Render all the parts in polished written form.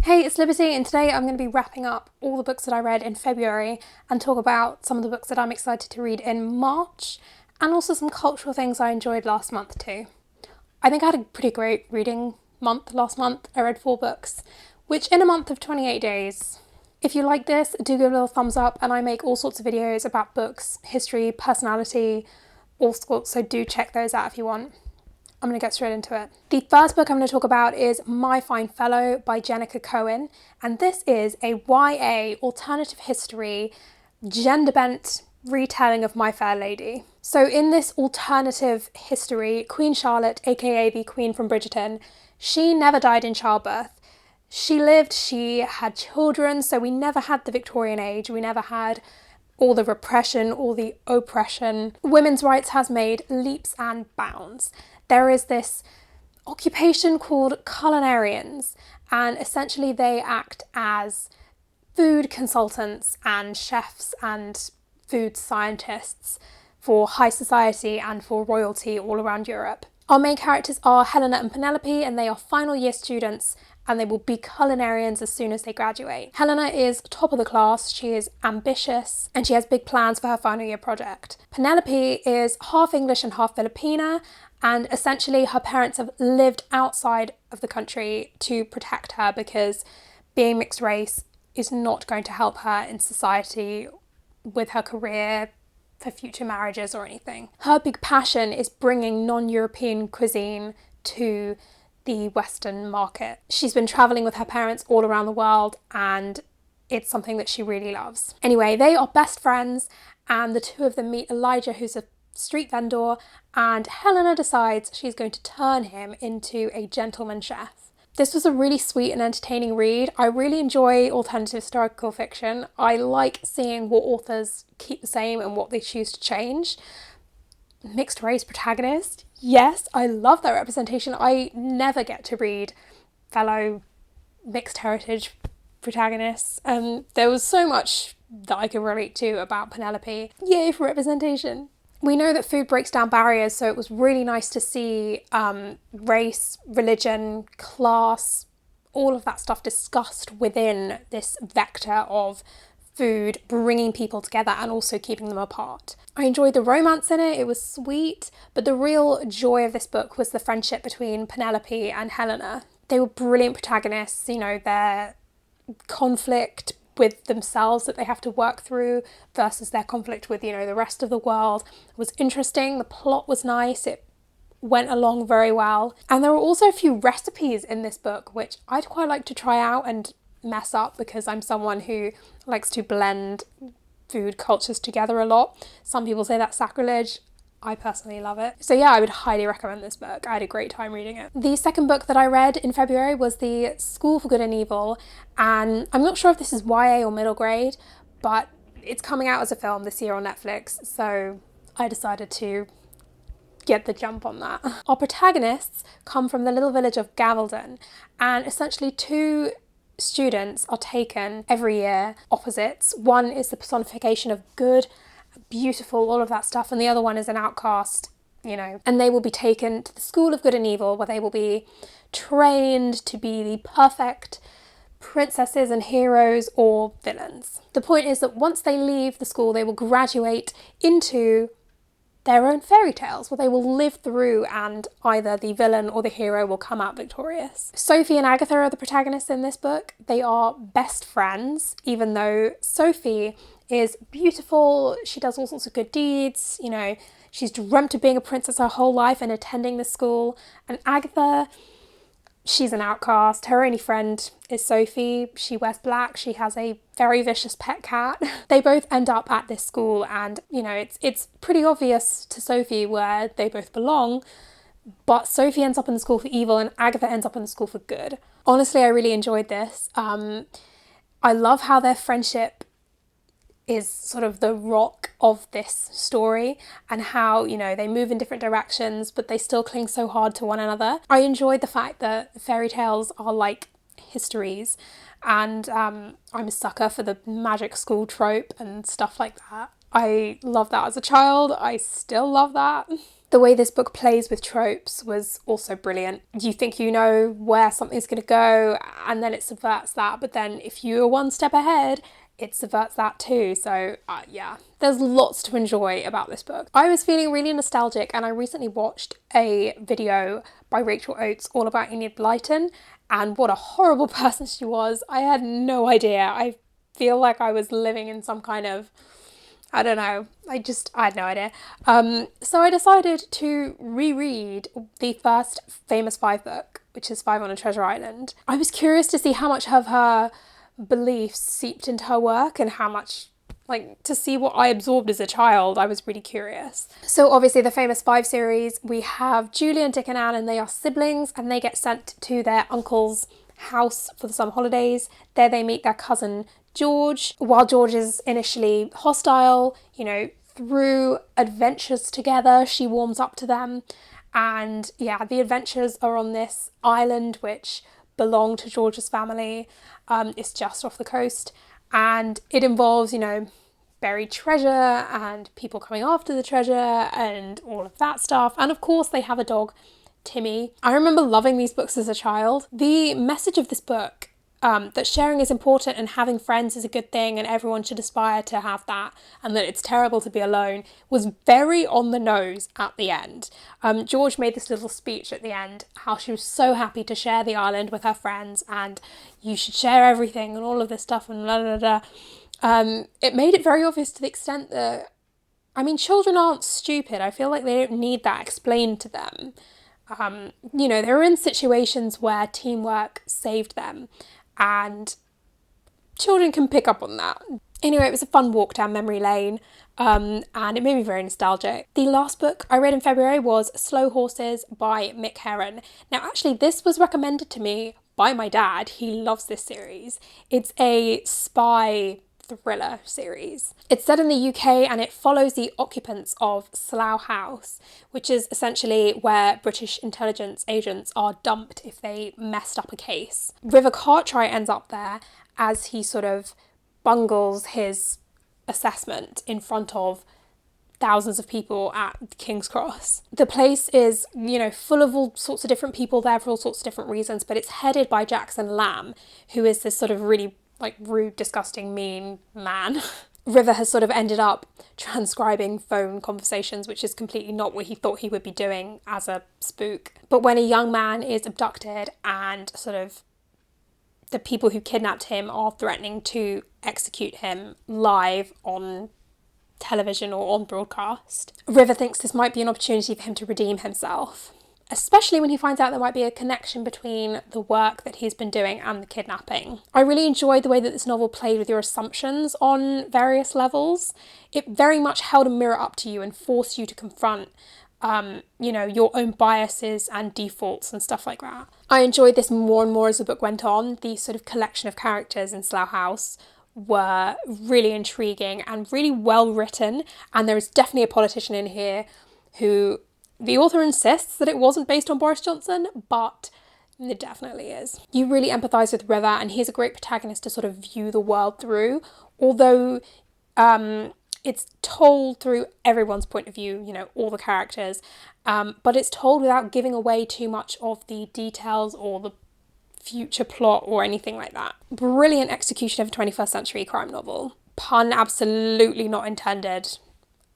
Hey, it's Liberty, and today I'm going to be wrapping up all the books that I read in February and talk about some of the books that I'm excited to read in March, and also some cultural things I enjoyed last month too. I think I had a pretty great reading month last month. I read 4 books, which in a month of 28 days. If you like this, do give it a little thumbs up, and I make all sorts of videos about books, history, personality, all sorts, so do check those out if you want. I'm going to get straight into it. The first book I'm going to talk about is My Fine Fellow by Jenica Cohen, and this is a YA alternative history gender-bent retelling of My Fair Lady. So in this alternative history, Queen Charlotte, aka the Queen from Bridgerton, she never died in childbirth. She lived, she had children, so we never had the Victorian age, we never had all the repression, all the oppression. Women's rights has made leaps and bounds. There is this occupation called culinarians, and essentially they act as food consultants and chefs and food scientists for high society and for royalty all around Europe. Our main characters are Helena and Penelope, and they are final year students, and they will be culinarians as soon as they graduate. Helena is top of the class, she is ambitious, and she has big plans for her final year project. Penelope is half English and half Filipina, and essentially her parents have lived outside of the country to protect her because being mixed race is not going to help her in society with her career, for future marriages or anything. Her big passion is bringing non-European cuisine to the Western market. She's been traveling with her parents all around the world, and it's something that she really loves. Anyway, they are best friends, and the two of them meet Elijah, who's a street vendor, and Helena decides she's going to turn him into a gentleman chef. This was a really sweet and entertaining read. I really enjoy alternative historical fiction. I like seeing what authors keep the same and what they choose to change. Mixed race protagonist, yes, I love that representation. I never get to read fellow mixed heritage protagonists, and there was so much that I could relate to about Penelope. Yay for representation. We know that food breaks down barriers, so it was really nice to see race, religion, class, all of that stuff discussed within this vector of food bringing people together and also keeping them apart. I enjoyed the romance in it, it was sweet, but the real joy of this book was the friendship between Penelope and Helena. They were brilliant protagonists, you know, their conflict with themselves that they have to work through versus their conflict with, you know, the rest of the world was interesting. The plot was nice, it went along very well. And there were also a few recipes in this book which I'd quite like to try out and mess up, because I'm someone who likes to blend food cultures together a lot. Some people say that's sacrilege. I personally love it. So yeah, I would highly recommend this book. I had a great time reading it. The second book that I read in February was The School for Good and Evil, and I'm not sure if this is YA or middle grade, but it's coming out as a film this year on Netflix, so I decided to get the jump on that. Our protagonists come from the little village of Gavaldon, and essentially 2 students are taken every year, opposites. One is the personification of good, beautiful, all of that stuff, and the other one is an outcast, you know, and they will be taken to the School of Good and Evil, where they will be trained to be the perfect princesses and heroes or villains. The point is that once they leave the school, they will graduate into their own fairy tales, where they will live through and either the villain or the hero will come out victorious. Sophie and Agatha are the protagonists in this book. They are best friends, even though Sophie is beautiful, she does all sorts of good deeds, you know, she's dreamt of being a princess her whole life and attending the school. And Agatha, she's an outcast. Her only friend is Sophie. She wears black. She has a very vicious pet cat. They both end up at this school, and, you know, it's pretty obvious to Sophie where they both belong, but Sophie ends up in the school for evil and Agatha ends up in the school for good. Honestly, I really enjoyed this. I love how their friendship is sort of the rock of this story, and how, you know, they move in different directions but they still cling so hard to one another. I enjoyed the fact that fairy tales are like histories, and I'm a sucker for the magic school trope and stuff like that. I love that as a child, I still love that. The way this book plays with tropes was also brilliant. You think you know where something's going to go, and then it subverts that, but then if you're one step ahead, it subverts that too. So yeah, there's lots to enjoy about this book. I was feeling really nostalgic, and I recently watched a video by Rachel Oates all about Enid Blyton, and what a horrible person she was. I had no idea. I feel like I was living in some kind of, I don't know, I had no idea. So I decided to reread the first Famous Five book, which is Five on a Treasure Island. I was curious to see how much of her beliefs seeped into her work and how much, like, to see what I absorbed as a child. I was really curious. So obviously the Famous Five series, we have Julian, Dick and Anne, and they are siblings, and they get sent to their uncle's house for the summer holidays. There they meet their cousin George. While George is initially hostile, you know, through adventures together, she warms up to them. And yeah, the adventures are on this island which belonged to George's family. It's just off the coast, and it involves, you know, buried treasure and people coming after the treasure and all of that stuff. And of course they have a dog, Timmy. I remember loving these books as a child. The message of this book, that sharing is important and having friends is a good thing and everyone should aspire to have that, and that it's terrible to be alone, was very on the nose at the end. George made this little speech at the end, how she was so happy to share the island with her friends and you should share everything and all of this stuff and blah, blah, blah. It made it very obvious to the extent that, I mean, children aren't stupid. I feel like they don't need that explained to them. You know, they're in situations where teamwork saved them, and children can pick up on that. Anyway, it was a fun walk down memory lane, and it made me very nostalgic. The last book I read in February was Slow Horses by Mick Herron. Now, actually, this was recommended to me by my dad. He loves this series. It's a spy thriller series. It's set in the UK and it follows the occupants of Slough House, which is essentially where British intelligence agents are dumped if they messed up a case. River Cartwright ends up there as he sort of bungles his assessment in front of thousands of people at King's Cross. The place is, you know, full of all sorts of different people there for all sorts of different reasons, but it's headed by Jackson Lamb, who is this sort of really rude, disgusting, mean man. River has sort of ended up transcribing phone conversations, which is completely not what he thought he would be doing as a spook. But when a young man is abducted and sort of the people who kidnapped him are threatening to execute him live on television or on broadcast, River thinks this might be an opportunity for him to redeem himself, especially when he finds out there might be a connection between the work that he's been doing and the kidnapping. I really enjoyed the way that this novel played with your assumptions on various levels. It very much held a mirror up to you and forced you to confront, you know, your own biases and defaults and stuff like that. I enjoyed this more and more as the book went on. The sort of collection of characters in Slough House were really intriguing and really well written, and there is definitely a politician in here who the author insists that it wasn't based on Boris Johnson, but it definitely is. You really empathise with River, and he's a great protagonist to sort of view the world through, although it's told through everyone's point of view, you know, all the characters, but it's told without giving away too much of the details or the future plot or anything like that. Brilliant execution of a 21st century crime novel. Pun absolutely not intended.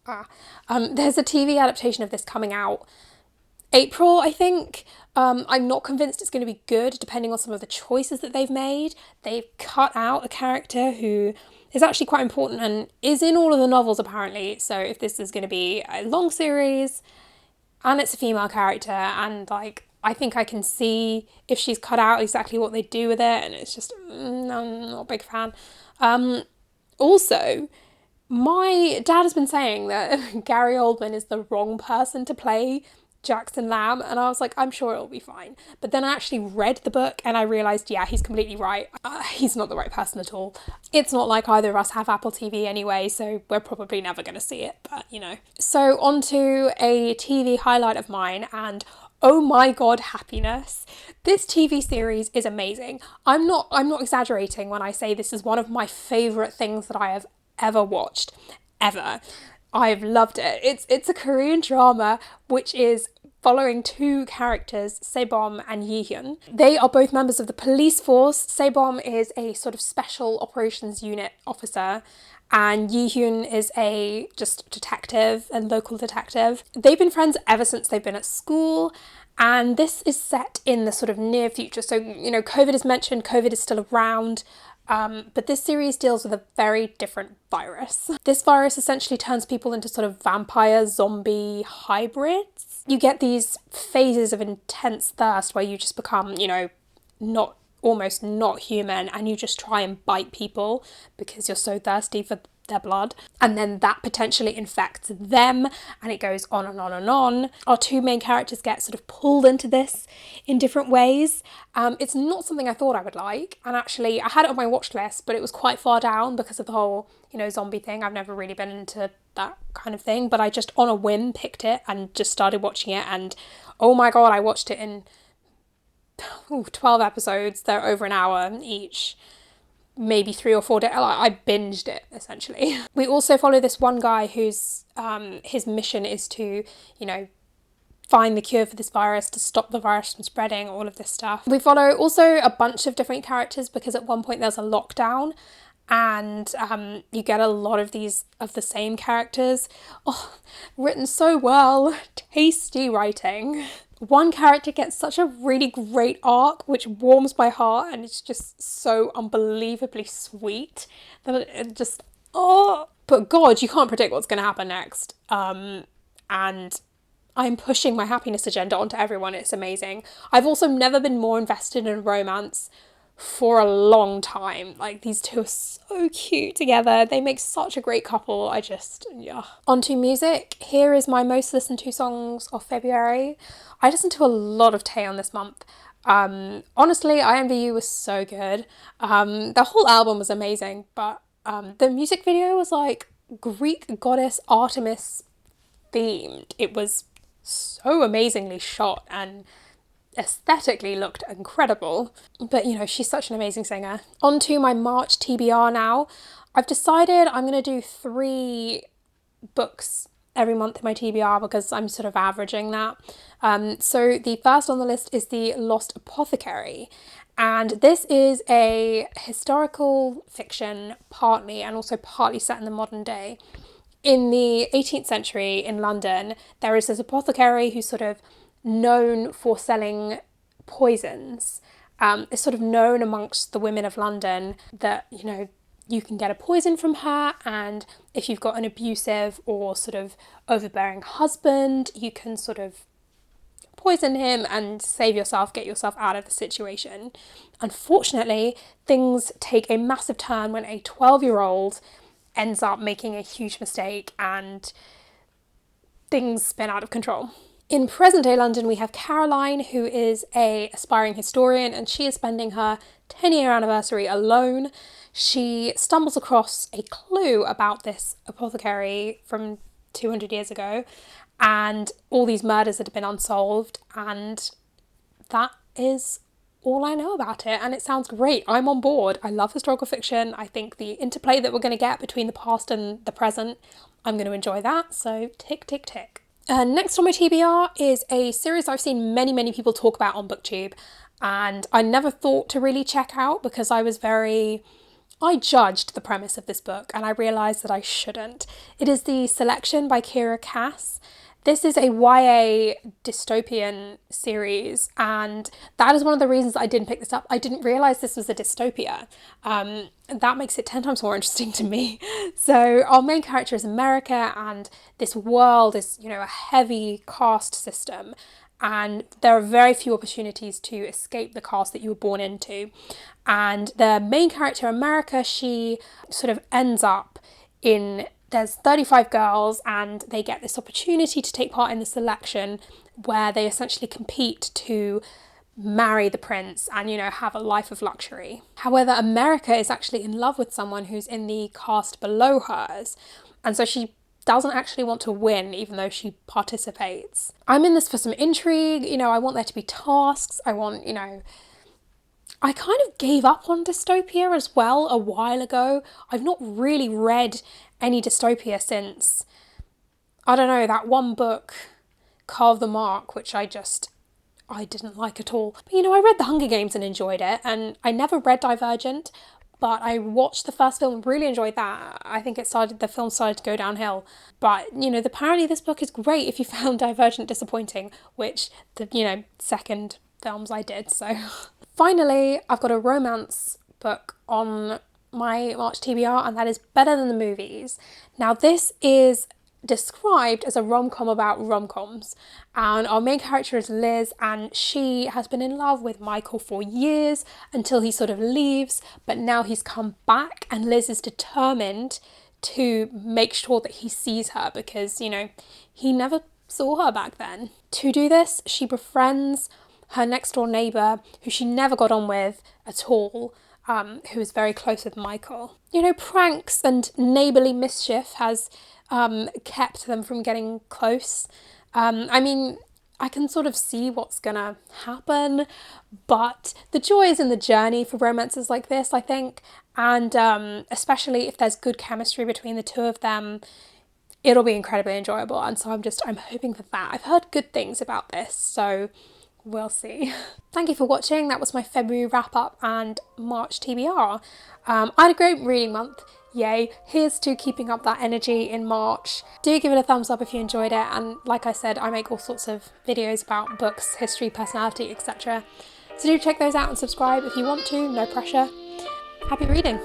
There's a TV adaptation of this coming out April, I think. I'm not convinced it's going to be good, depending on some of the choices that they've made. They've cut out a character who is actually quite important and is in all of the novels, apparently. So if this is going to be a long series and it's a female character, and I think I can see if she's cut out exactly what they do with it, and it's just, I'm not a big fan. Also, my dad has been saying that Gary Oldman is the wrong person to play Jackson Lamb, and I was like, I'm sure it'll be fine. But then I actually read the book and I realised, yeah, he's completely right. He's not the right person at all. It's not like either of us have Apple TV anyway, so we're probably never going to see it, but you know. So on to a TV highlight of mine, and oh my god, happiness. This TV series is amazing. I'm not exaggerating when I say this is one of my favourite things that I have ever watched, ever. I've loved it. It's a Korean drama which is following two characters, Sebom and Yihyun. They are both members of the police force. Sebom is a sort of special operations unit officer, and Yihyun is a just detective, a local detective. They've been friends ever since they've been at school, and this is set in the sort of near future. So, COVID is mentioned, COVID is still around. But this series deals with a very different virus. This virus essentially turns people into sort of vampire zombie hybrids. You get these phases of intense thirst where you just become, almost not human, and you just try and bite people because you're so thirsty for their blood, and then that potentially infects them, and it goes on and on and on. Our two main characters get sort of pulled into this in different ways. It's not something I thought I would like, and actually I had it on my watch list, but it was quite far down because of the whole zombie thing. I've never really been into that kind of thing, but I just on a whim picked it and just started watching it, and oh my god, I watched it in 12 episodes. They're over an hour each, maybe 3 or 4 days. I binged it essentially. We also follow this one guy whose his mission is to, find the cure for this virus, to stop the virus from spreading, all of this stuff. We follow also a bunch of different characters because at one point there's a lockdown, and you get a lot of the same characters. Oh, written so well, tasty writing. One character gets such a really great arc, which warms my heart, and it's just so unbelievably sweet that it just, but God, you can't predict what's going to happen next. And I'm pushing my happiness agenda onto everyone. It's amazing. I've also never been more invested in romance for a long time. Like, these two are so cute together. They make such a great couple. On to music. Here is my most listened to songs of February. I listened to a lot of Taeyeon this month. Honestly, I Envy You was so good. The whole album was amazing, but the music video was like Greek goddess Artemis themed. It was so amazingly shot and aesthetically looked incredible, but she's such an amazing singer. On to my March TBR now. I've decided I'm going to do 3 books every month in my TBR because I'm sort of averaging that. So the first on the list is The Lost Apothecary, and this is a historical fiction partly, and also partly set in the modern day. In the 18th century in London, there is this apothecary who's sort of known for selling poisons. It's sort of known amongst the women of London that, you can get a poison from her, and if you've got an abusive or sort of overbearing husband, you can sort of poison him and save yourself, get yourself out of the situation. Unfortunately, things take a massive turn when a 12-year-old ends up making a huge mistake and things spin out of control. In present-day London, we have Caroline, who is an aspiring historian, and she is spending her 10-year anniversary alone. She stumbles across a clue about this apothecary from 200 years ago, and all these murders that have been unsolved, and that is all I know about it, and it sounds great. I'm on board. I love historical fiction. I think the interplay that we're going to get between the past and the present, I'm going to enjoy that, so tick, tick, tick. Next on my TBR is a series I've seen many, many people talk about on BookTube, and I never thought to really check out because I judged the premise of this book, and I realised that I shouldn't. It is The Selection by Kira Cass. This is a YA dystopian series, and that is one of the reasons I didn't pick this up. I didn't realise this was a dystopia. That makes it 10 times more interesting to me. So our main character is America, and this world is, a heavy caste system, and there are very few opportunities to escape the caste that you were born into. And the main character, America, she sort of ends up there's 35 girls, and they get this opportunity to take part in the selection where they essentially compete to marry the prince and, have a life of luxury. However, America is actually in love with someone who's in the caste below hers, and so she doesn't actually want to win even though she participates. I'm in this for some intrigue, I want there to be tasks, I kind of gave up on dystopia as well a while ago. I've not really read any dystopia since I don't know, that one book, Carve the Mark, which I didn't like at all. But I read The Hunger Games and enjoyed it, and I never read Divergent, but I watched the first film and really enjoyed that. I think the film started to go downhill. But, apparently this book is great if you found Divergent disappointing, which the, second films I did, so. Finally, I've got a romance book on my March TBR, and that is Better Than the Movies. Now, this is described as a rom-com about rom-coms, and our main character is Liz, and she has been in love with Michael for years until he sort of leaves, but now he's come back and Liz is determined to make sure that he sees her because, he never saw her back then. To do this, she befriends her next door neighbour, who she never got on with at all, who is very close with Michael. Pranks and neighbourly mischief has kept them from getting close. I can sort of see what's gonna happen, but the joy is in the journey for romances like this, I think, and especially if there's good chemistry between the two of them, it'll be incredibly enjoyable, and so I'm hoping for that. I've heard good things about this, so we'll see. Thank you for watching. That was my February wrap up and March TBR. I had a great reading month. Yay. Here's to keeping up that energy in March. Do give it a thumbs up if you enjoyed it, and like I said, I make all sorts of videos about books, history, personality, etc. So do check those out and subscribe if you want to, no pressure. Happy reading!